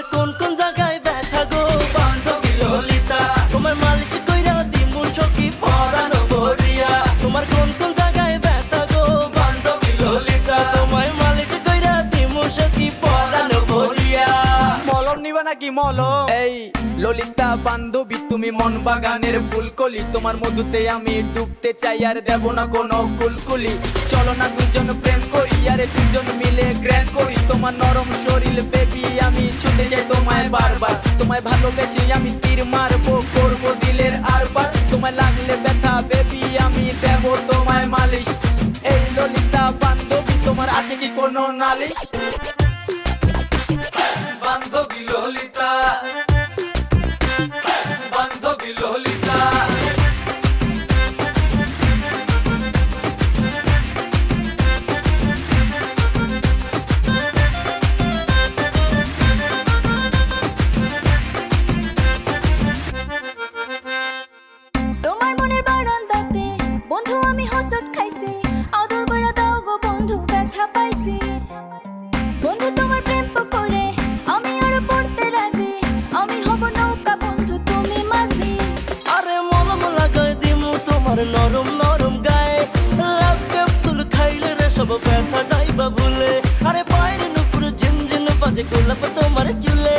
তোমার কোন কোন জায়গায় ব্যথা গো বান্ধবী ললিতা, তোমার মালিশ কইরা দিমু সখী পরানো ভরিয়া। তোমার কোন কোন জায়গায় ব্যথা গো বান্ধবী ললিতা, তোমায় মালিশ কইরা দিমু সখী পরানো ভরিয়া। মলম নিবা নাকি মলম? এই ললিতা বান্ধবী তুমি মন বাগানের ফুলকলি, তোমার মধুতে আমি ডুবতে চাই আর দেব না কোনো কুলকুলি। চলো না দুজন প্রেম করি আরে দুজন মিলে গ্র্যান্ড করি, তোমার নরম শরীর বেবি আমি ছুঁতে চাই তোমায় বারবার। তোমায় ভালোবেসে আমি তীর মারবো, করবো দিলের আরবার। তোমায় লাগলে ব্যথা বেবি আমি দেব তোমায় মালিশ। এই ললিতা বান্ধবী তোমার আছে কি কোনো নালিশ? বান্ধবী ললিতা, বান্ধবী ললিতা। তোমার মনের বারান্দাতে বন্ধু আমি হোঁচট খাইছি, আদর কইরা দাও গো বন্ধু ব্যথা পাইছি। বন্ধু তোমার প্রেম করে আমি আর পড়তে রাজি, আমি হব নৌকা বন্ধু তুমি মাঝি। আরে মলম লাগাই দিমু তোমার নরম নরম গায়ে, লাভ ক্যাপসুল খাইলে রে সব ব্যথা যাইবা ভুলে। আরে বাইরে নুপুর ঝিনঝিন বাজে গোলাপ তোমার চুলে,